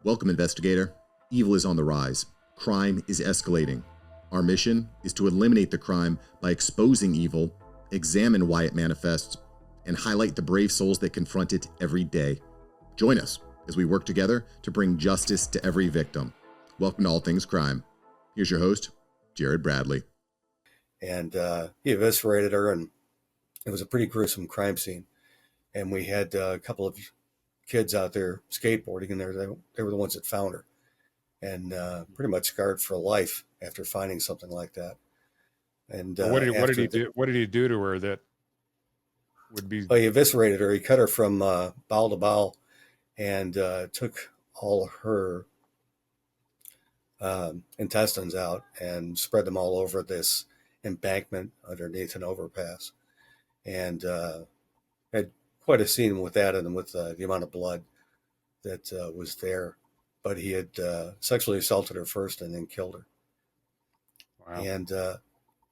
Welcome, investigator. Evil is on the rise. Crime is escalating. Our mission is to eliminate the crime by exposing evil, examine why it manifests, and highlight the brave souls that confront it every day. Join us as we work together to bring justice to every victim. Welcome to All Things Crime. Here's your host, Jared Bradley. And he eviscerated her, and it was a pretty gruesome crime scene. And we had a couple of kids out there skateboarding, and they were the ones that found her, and pretty much scarred for life after finding something like that. And what did he do? What did he do to her that would be? Well, he eviscerated her. He cut her from bowel to bowel, and took all her intestines out and spread them all over this embankment underneath an overpass, and had quite a scene with that, and with the amount of blood that was there. But he had sexually assaulted her first and then killed her. Wow. And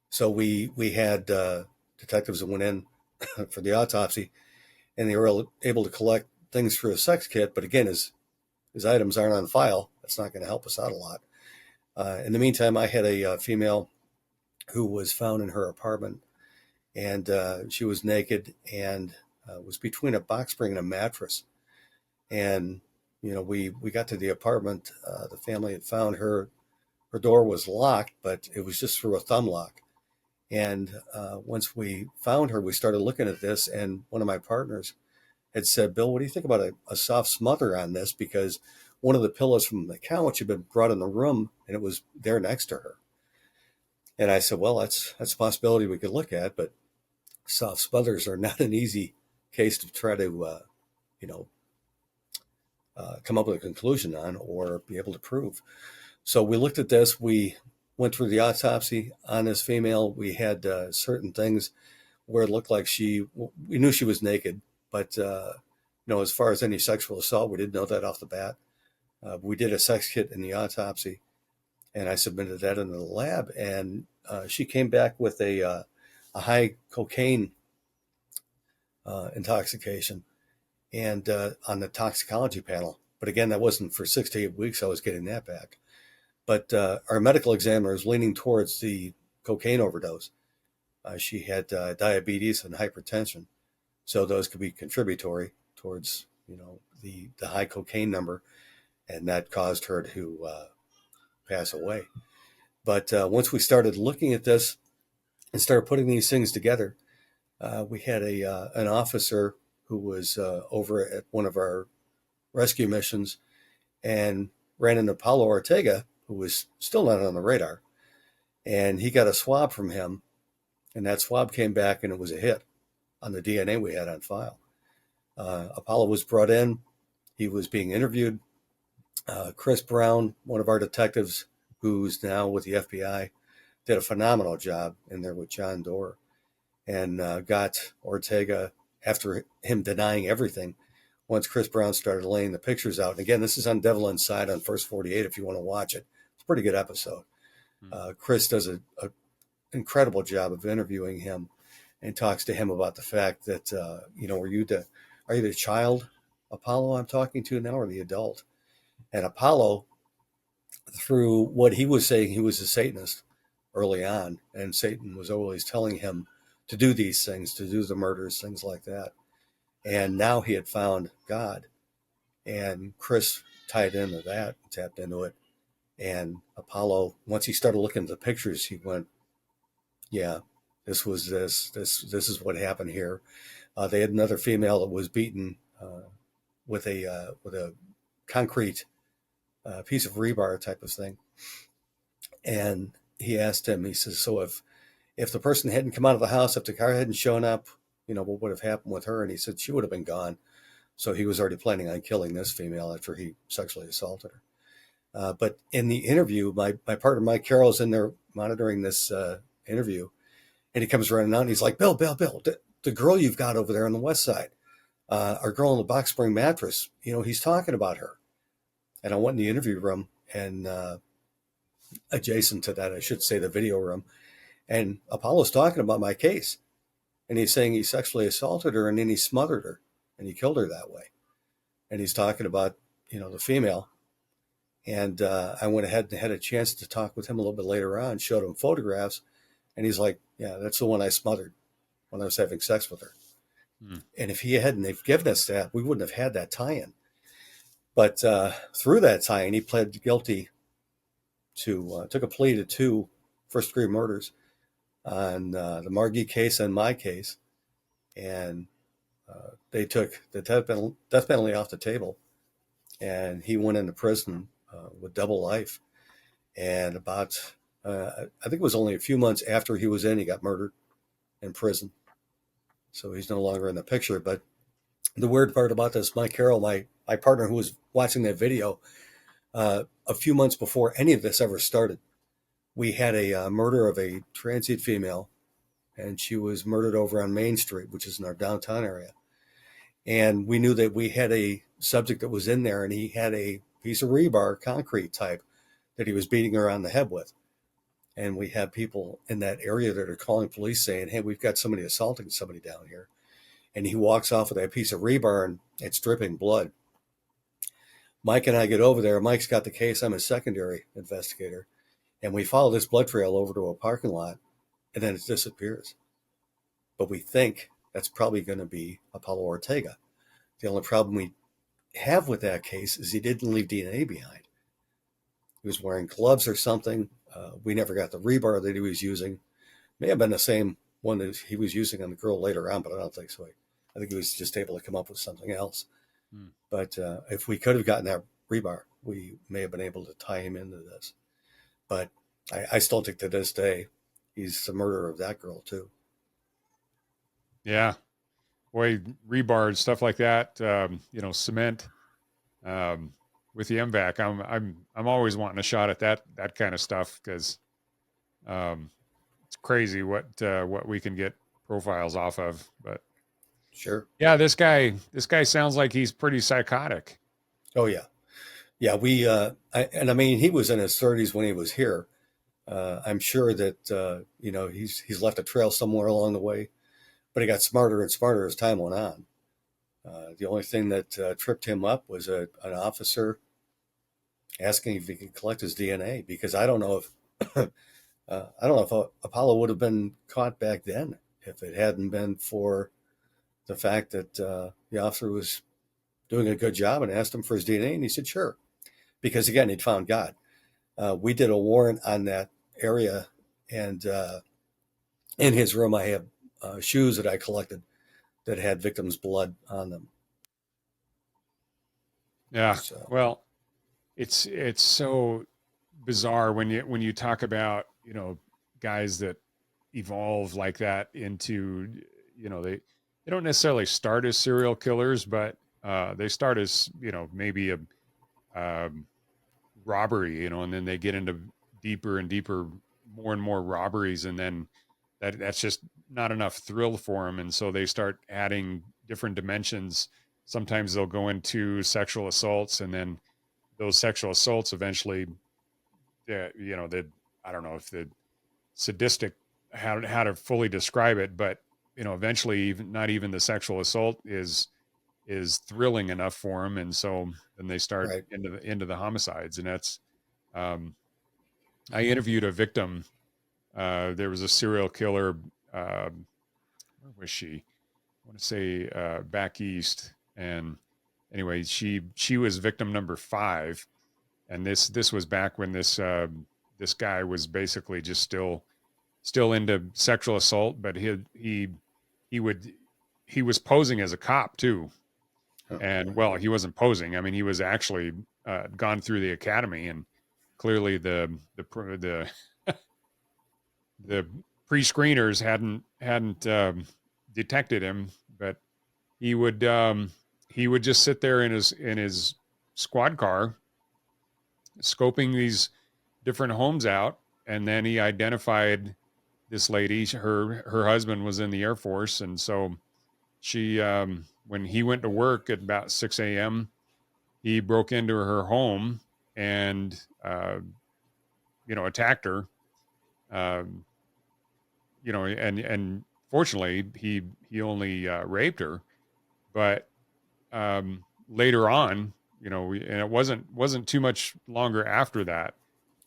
so we had detectives that went in for the autopsy, and they were able to collect things for a sex kit. But again, his items aren't on file. That's not going to help us out a lot. In the meantime, I had a female who was found in her apartment, and she was naked and was between a box spring and a mattress. And, you know, we got to the apartment. The family had found her. Her door was locked, but it was just through a thumb lock. And once we found her, we started looking at this, and one of my partners had said, "Bill, what do you think about a soft smother on this?" Because one of the pillows from the couch had been brought in the room, and it was there next to her. And I said, "Well, that's a possibility we could look at, but soft smothers are not an easy case to try to, come up with a conclusion on or be able to prove." So we looked at this. We went through the autopsy on this female. We had certain things where it looked like we knew she was naked, but, as far as any sexual assault, we didn't know that off the bat. We did a sex kit in the autopsy, and I submitted that into the lab, and she came back with a high cocaine intoxication, and on the toxicology panel. But again, that wasn't for 6 to 8 weeks. I was getting that back. But our medical examiner is leaning towards the cocaine overdose. She had diabetes and hypertension, so those could be contributory towards the high cocaine number, and that caused her to pass away. But once we started looking at this and started putting these things together, we had an officer who was over at one of our rescue missions and ran into Paulo Ortega, who was still not on the radar. And he got a swab from him, and that swab came back, and it was a hit on the DNA we had on file. Apollo was brought in. He was being interviewed. Chris Brown, one of our detectives, who's now with the FBI, did a phenomenal job in there with John Doerr, and got Ortega, after him denying everything, once Chris Brown started laying the pictures out. And again, this is on Devil Inside on First 48 if you want to watch it. It's a pretty good episode. Chris does an incredible job of interviewing him and talks to him about the fact that, are you the child, Apollo, I'm talking to now, or the adult? And Apollo, through what he was saying, he was a Satanist early on, and Satan was always telling him to do these things, to do the murders, things like that. And now he had found God, and Chris tied into that, tapped into it. And Apollo, once he started looking at the pictures, he went, "Yeah, this was this is what happened here." They had another female that was beaten with a concrete piece of rebar type of thing. And he asked him, he says, "So if the person hadn't come out of the house, if the car hadn't shown up, what would have happened with her?" And he said she would have been gone. So he was already planning on killing this female after he sexually assaulted her. But in the interview, my partner, Mike Carroll, is in there monitoring this interview. And he comes running out and he's like, Bill, the girl you've got over there on the west side, our girl in the box spring mattress, he's talking about her. And I went in the interview room, and adjacent to that, I should say, the video room. And Apollo's talking about my case. And he's saying he sexually assaulted her, and then he smothered her, and he killed her that way. And he's talking about, the female And I went ahead and had a chance to talk with him a little bit later on, showed him photographs, and he's like, yeah, that's the one I smothered when I was having sex with her. And if he hadn't have given us that, we wouldn't have had that tie-in. But through that tie-in, he pled guilty to, took a plea to 2 first-degree murders on the Margie case and my case. And they took the death penalty off the table. And he went into prison with double life. And about, I think it was only a few months after he was in, he got murdered in prison. So he's no longer in the picture. But the weird part about this, Mike Carroll, my partner who was watching that video, a few months before any of this ever started, we had a murder of a transient female, and she was murdered over on Main Street, which is in our downtown area. And we knew that we had a subject that was in there, and he had a piece of rebar, concrete type, that he was beating her on the head with. And we had people in that area that are calling police saying, hey, we've got somebody assaulting somebody down here. And he walks off with that piece of rebar, and it's dripping blood. Mike and I get over there. Mike's got the case. I'm a secondary investigator. And we follow this blood trail over to a parking lot, and then it disappears. But we think that's probably going to be Apollo Ortega. The only problem we have with that case is he didn't leave DNA behind. He was wearing gloves or something. We never got the rebar that he was using. May have been the same one that he was using on the girl later on, but I don't think so. I think he was just able to come up with something else. But if we could have gotten that rebar, we may have been able to tie him into this. But I still think to this day, he's the murderer of that girl too. Yeah. Boy, rebar and stuff like that, cement, with the MVAC, I'm always wanting a shot at that kind of stuff, because it's crazy what we can get profiles off of. But sure, yeah, this guy sounds like he's pretty psychotic. Oh yeah, we I mean, he was in his 30s when he was here. I'm sure that he's left a trail somewhere along the way, but he got smarter and smarter as time went on. The only thing that tripped him up was an officer asking if he could collect his DNA, because I don't know if Apollo would have been caught back then if it hadn't been for the fact that the officer was doing a good job and asked him for his DNA, and he said sure, because again, he'd found God. We did a warrant on that area, and in his room I have shoes that I collected that had victims' blood on them. Yeah. So. Well, it's so bizarre when you talk about, guys that evolve like that into, they don't necessarily start as serial killers, but they start as, maybe a robbery, and then they get into deeper and deeper, more and more robberies, and then that's just not enough thrill for them, and so they start adding different dimensions. Sometimes they'll go into sexual assaults, and then those sexual assaults eventually, I don't know if the sadistic, how to fully describe it, but eventually even not even the sexual assault is thrilling enough for them, and so then they start right into the homicides. And that's I interviewed a victim. There was a serial killer. Where was she? I want to say back east. And anyway, she was victim number 5, and this was back when this guy was basically just still into sexual assault, but he was posing as a cop too. And well, he wasn't posing. I mean, he was actually gone through the academy, and clearly the pre-screeners hadn't detected him, but he would just sit there in his squad car, scoping these different homes out, and then he identified this lady. Her husband was in the Air Force, and so she when he went to work at about 6 a.m., he broke into her home and attacked her. And fortunately he only raped her, but later on and it wasn't too much longer after that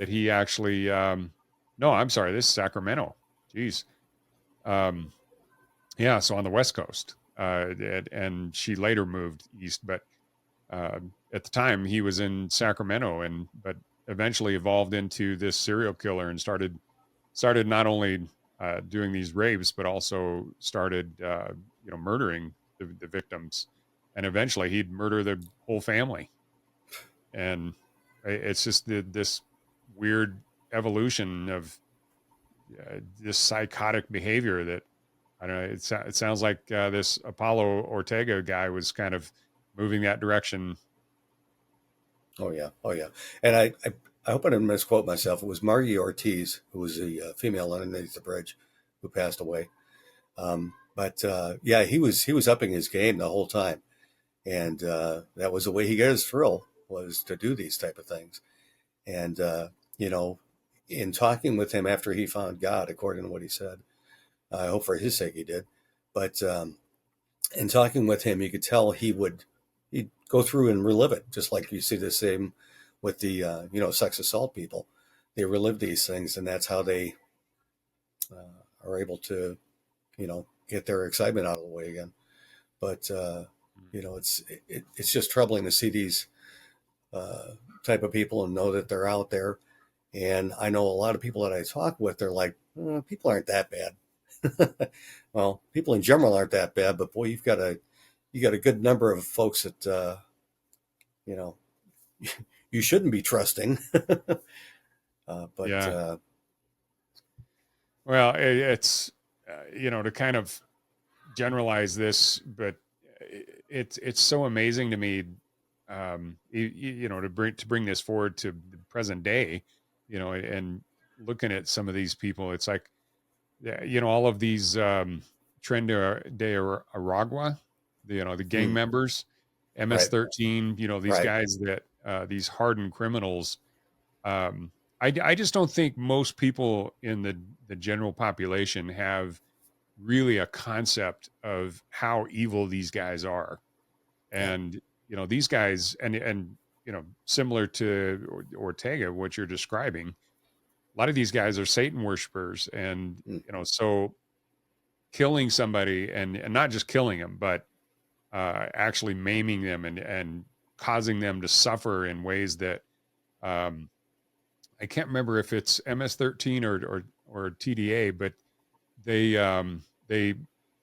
he actually, no, I'm sorry, this is Sacramento. Jeez. Yeah. So on the West Coast, and she later moved east, but, at the time he was in Sacramento but eventually evolved into this serial killer and started not only, doing these rapes, but also started, murdering the victims, and eventually he'd murder the whole family. And it's just this weird evolution of, this psychotic behavior that, I don't know. It sounds like, this Apollo Ortega guy was kind of moving that direction. Oh yeah, oh yeah. And I hope I didn't misquote myself. It was Margie Ortiz, who was the female underneath the bridge, who passed away. But yeah, he was upping his game the whole time, and that was the way he got his thrill, was to do these type of things. And you know, in talking with him after he found God, according to what he said, I hope for his sake he did. But in talking with him, you could tell he'd go through and relive it, just like you see the same with the sex assault people. They relive these things, and that's how they are able to get their excitement out of the way again. But it's just troubling to see these type of people and know that they're out there. And I know a lot of people that I talk with, they're like, people aren't that bad. Well, people in general aren't that bad, but boy, you got a good number of folks that you shouldn't be trusting. But Yeah. Well, it's to kind of generalize this, but it's so amazing to me, to bring this forward to the present day, and looking at some of these people. It's like, all of these, Tren de Aragua, the gang members, MS-13, these guys that, these hardened criminals. I just don't think most people in the general population have really a concept of how evil these guys are. And, these guys, and similar to Ortega, what you're describing, a lot of these guys are Satan worshipers. And, so killing somebody and not just killing them, but actually maiming them and causing them to suffer in ways that, I can't remember if it's MS-13 or TDA, but they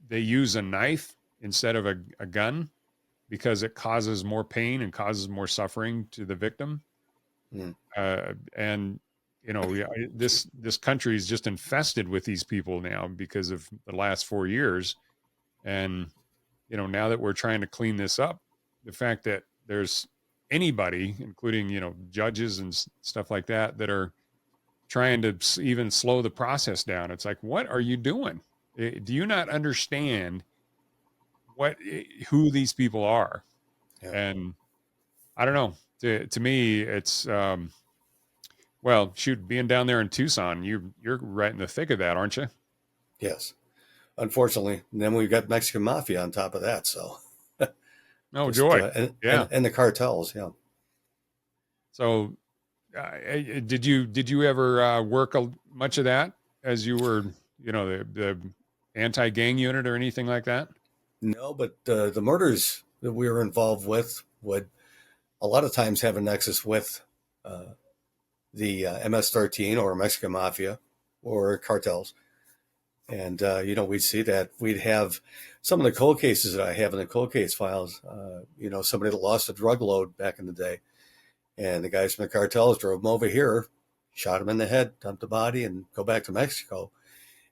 use a knife instead of a gun because it causes more pain and causes more suffering to the victim. And this country is just infested with these people now because of the last 4 years. And now that we're trying to clean this up, the fact that there's anybody, including judges and stuff like that are trying to even slow the process down. It's like, what are you doing? Do you not understand who these people are? Yeah. And I don't know. To me, it's well, shoot, being down there in Tucson, you're right in the thick of that, aren't you? Yes, unfortunately. And then we've got Mexican mafia on top of that. So, oh joy, and the cartels, yeah. So, did you ever work much of that as you were, the anti-gang unit or anything like that? No, but the murders that we were involved with would a lot of times have a nexus with the MS-13 or Mexican mafia or cartels. And, we'd see that. We'd have some of the cold cases that I have in the cold case files, somebody that lost a drug load back in the day. And the guys from the cartels drove him over here, shot him in the head, dumped the body, and go back to Mexico.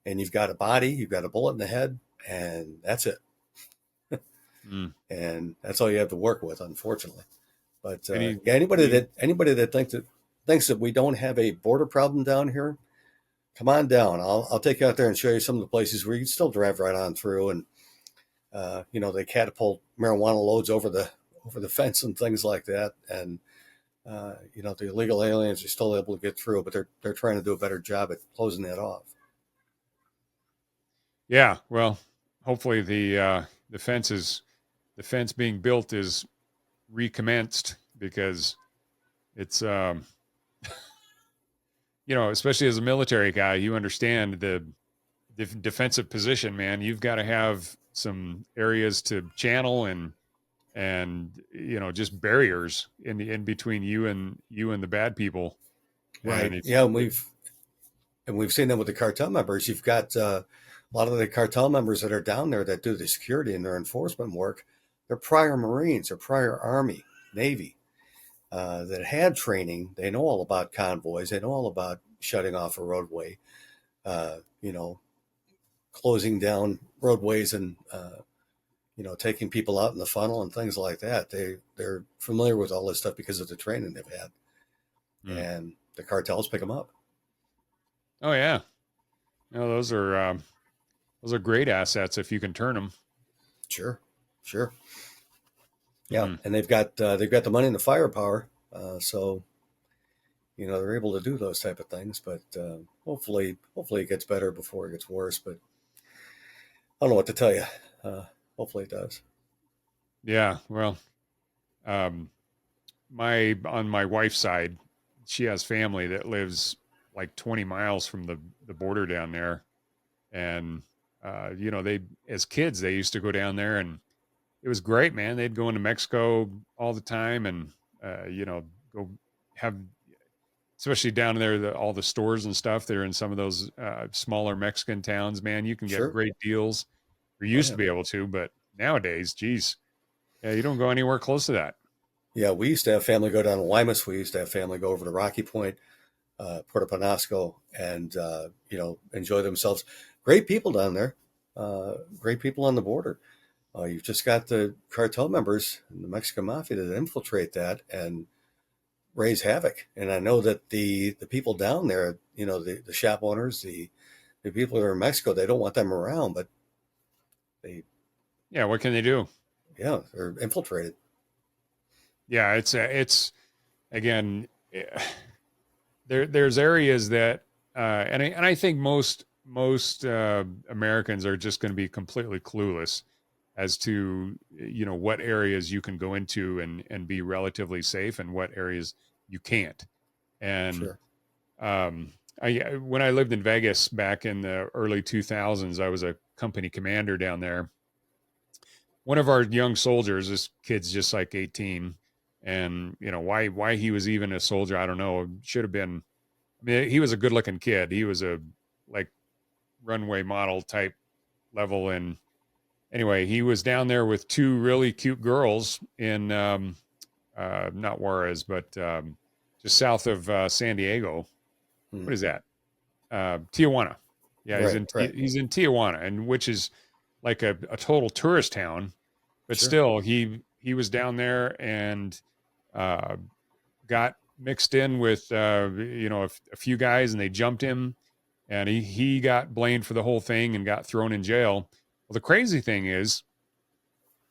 And you've got a body, you've got a bullet in the head, and that's it. And that's all you have to work with, unfortunately. But anybody that thinks that we don't have a border problem down here, come on down. I'll take you out there and show you some of the places where you can still drive right on through, and they catapult marijuana loads over the fence and things like that. And the illegal aliens are still able to get through, but they're trying to do a better job at closing that off. Yeah, well, hopefully the fence being built is recommenced because it's, especially as a military guy, you understand the defensive position, man. You've got to have some areas to channel and just barriers in between you and the bad people. And Right. Yeah, and we've seen that with the cartel members. You've got a lot of the cartel members that are down there that do the security and their enforcement work. They're prior Marines or prior Army, Navy, that had training. They know all about convoys. They know all about shutting off a roadway, closing down roadways and taking people out in the funnel and things like that. They're familiar with all this stuff because of the training they've had, and the cartels pick them up. Oh yeah, those are great assets if you can turn them. Sure. Yeah, and they've got the money and the firepower, so they're able to do those type of things. But hopefully it gets better before it gets worse. But I don't know what to tell you. Hopefully it does. Yeah, well, on my wife's side, she has family that lives like 20 miles from the border down there, and they, as kids, they used to go down there, and it was great, man. They'd go into Mexico all the time, and go have, especially down there, all the stores and stuff that are in some of those smaller Mexican towns. Man, you can get Sure. great deals. We used to be able to, but nowadays, geez, yeah, you don't go anywhere close to that. Yeah, we used to have family go down to Limas. We used to have family go over to Rocky Point, Puerto Penasco, and enjoy themselves. Great people down there. Great people on the border. You've just got the cartel members and the Mexican mafia that infiltrate that and raise havoc. And I know that the people down there, the shop owners, the people that are in Mexico, they don't want them around, but what can they do? Yeah, they're infiltrated. Yeah, it's again, there's areas that, and I think most Americans are just going to be completely clueless as to what areas you can go into and be relatively safe and what areas you can't. And Sure. When I lived in Vegas back in the early 2000s, I was a company commander down there. One of our young soldiers, this kid's just like 18, and why he was even a soldier, I don't know. Should have been. I mean, he was a good-looking kid. He was a like runway model type level, and anyway, he was down there with two really cute girls in not Juarez, but just south of San Diego. What is that? Tijuana. Yeah, Right. He's in Tijuana, and which is like a total tourist town. But Sure. still, he was down there and got mixed in with a few guys, and they jumped him, and he got blamed for the whole thing and got thrown in jail. Well, the crazy thing is,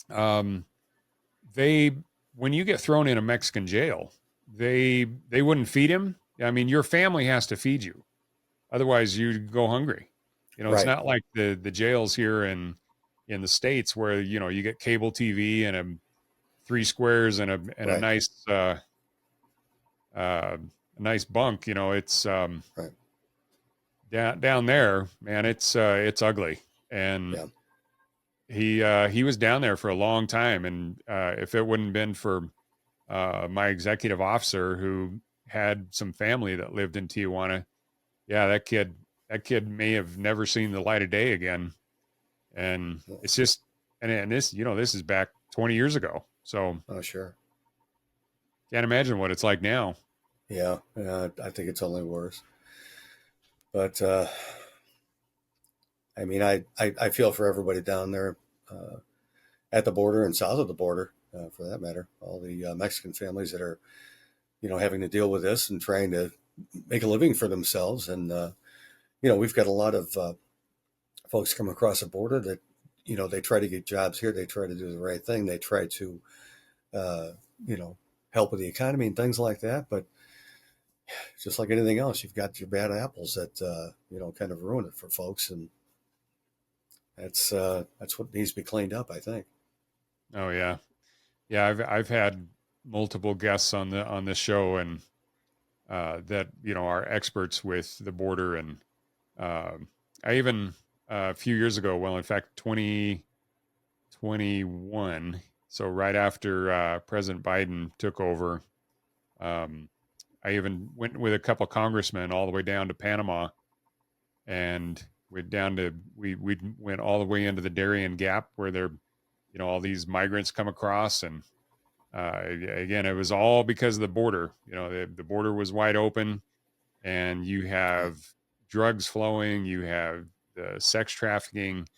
when you get thrown in a Mexican jail, they wouldn't feed him. I mean, your family has to feed you, otherwise you go hungry. It's Right. not like the jails here in the States where you get cable TV and 3 squares and a Right. nice bunk. It's Right. down there, man. It's ugly, and he was down there for a long time, and if it wouldn't been for my executive officer who had some family that lived in Tijuana, that kid may have never seen the light of day again. And it's just, and this, this is back 20 years ago. So sure. Can't imagine what it's like now. Yeah. I think it's only worse. But I mean, I feel for everybody down there at the border and south of the border, for that matter. All the Mexican families that are, having to deal with this and trying to make a living for themselves. And we've got a lot of folks come across the border that, they try to get jobs here. They try to do the right thing. They try to, help with the economy and things like that. But just like anything else, you've got your bad apples that, kind of ruin it for folks. And that's what needs to be cleaned up, I think. Oh yeah. Yeah. I've had, multiple guests on the show, and that are experts with the border. And I even a few years ago, well, in fact, 2021, so right after President Biden took over, I even went with a couple congressmen all the way down to Panama, and we went all the way into the Darien Gap where there, all these migrants come across. And again, it was all because of the border. The border was wide open, and you have drugs flowing, you have the sex trafficking,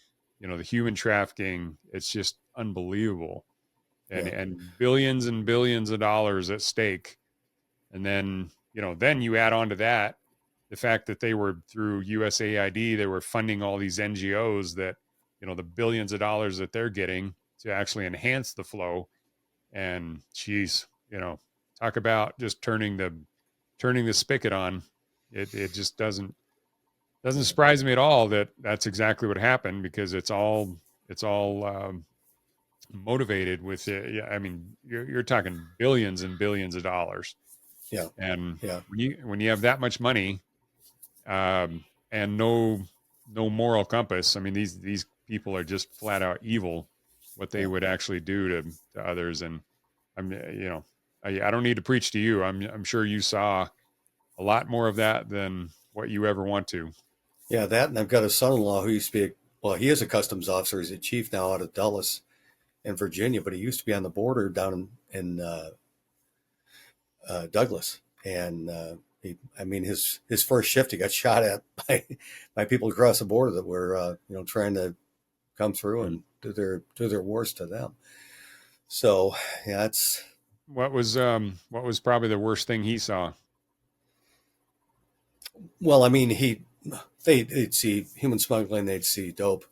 the human trafficking. It's just unbelievable, and billions and billions of dollars at stake. And then, then you add on to that the fact that they were, through USAID, they were funding all these NGOs that, the billions of dollars that they're getting to actually enhance the flow. And geez, talk about just turning the spigot on. It just doesn't surprise me at all that that's exactly what happened, because it's all motivated with it. Yeah, I mean, you're talking billions and billions of dollars. Yeah. And when you have that much money, and no moral compass, I mean, these people are just flat out evil, what they would actually do to others. And I don't need to preach to you. I'm sure you saw a lot more of that than what you ever want to. Yeah, that, and I've got a son-in-law who used to be he is a customs officer. He's a chief now out of Dulles in Virginia, but he used to be on the border down in Douglas. And his first shift, he got shot at by people across the border that were trying to come through and do their worst to them. So yeah, it's what was probably the worst thing he saw. Well, I mean, they'd see human smuggling, they'd see dope,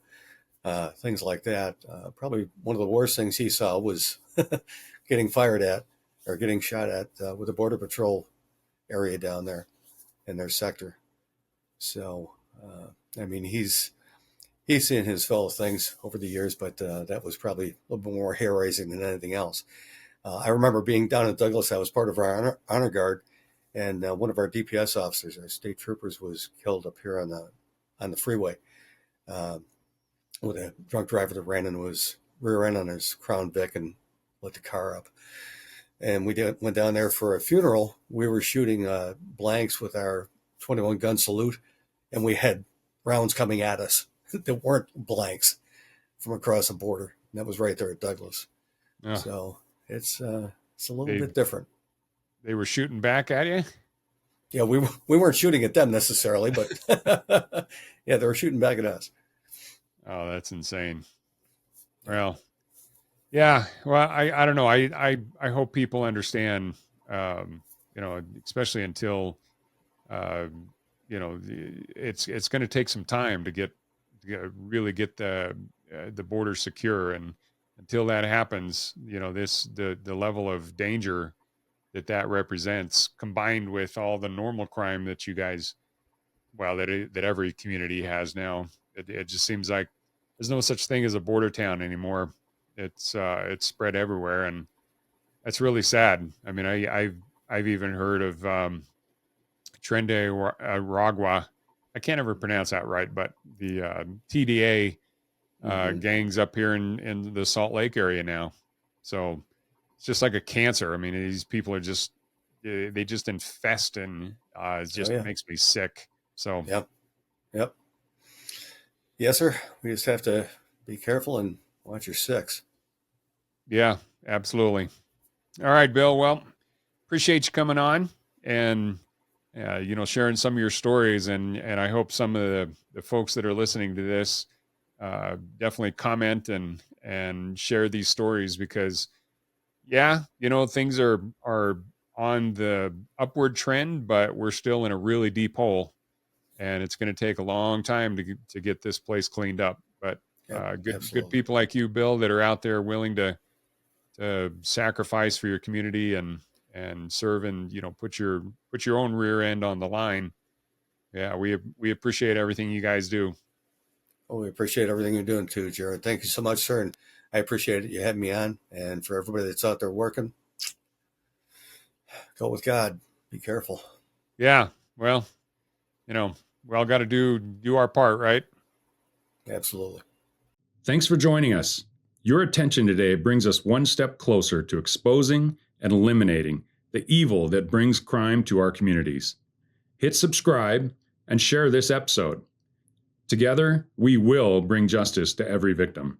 things like that. Probably one of the worst things he saw was getting fired at or getting shot at with the Border Patrol area down there in their sector. So, he's seen his fellow things over the years, but that was probably a little bit more hair raising than anything else. I remember being down in Douglas. I was part of our honor guard. And one of our DPS officers, our state troopers, was killed up here on the freeway with a drunk driver that ran into his rear end on his Crown Vic and lit the car up. And we went down there for a funeral. We were shooting blanks with our 21 gun salute, and we had rounds coming at us that weren't blanks from across the border. And that was right there at Douglas. Yeah. So it's a little bit different. They were shooting back at you? Yeah, we weren't shooting at them necessarily, but yeah, they were shooting back at us. Oh, that's insane. Well, yeah. Well, I don't know. I hope people understand, especially until, it's going to take some time to really get the border secure. And until that happens, the level of danger that represents, combined with all the normal crime that you guys, that every community has now, it just seems like there's no such thing as a border town anymore. It's spread everywhere, and that's really sad. I mean, I've even heard of Trende Ragua. I can't ever pronounce that right, but the TDA gangs up here in the Salt Lake area now. So it's just like a cancer. I mean, these people are they just infest, and it just makes me sick. So, Yep. Yes, sir. We just have to be careful and watch your six. Yeah, absolutely. All right, Bill. Well, appreciate you coming on and, sharing some of your stories. And I hope some of the folks that are listening to this definitely comment and share these stories, because things are on the upward trend, but we're still in a really deep hole, and it's going to take a long time to get this place cleaned up. But good people like you, Bill, that are out there willing to sacrifice for your community and serve, and put your own rear end on the line. Yeah, we appreciate everything you guys do. Oh, we appreciate everything you're doing too, Jared. Thank you so much, sir. And I appreciate it. You having me on. And for everybody that's out there working, Go with God. Be careful. Yeah. Well, we all got to do our part, right? Absolutely. Thanks for joining us. Your attention today brings us one step closer to exposing and eliminating the evil that brings crime to our communities. Hit subscribe and share this episode. Together, we will bring justice to every victim.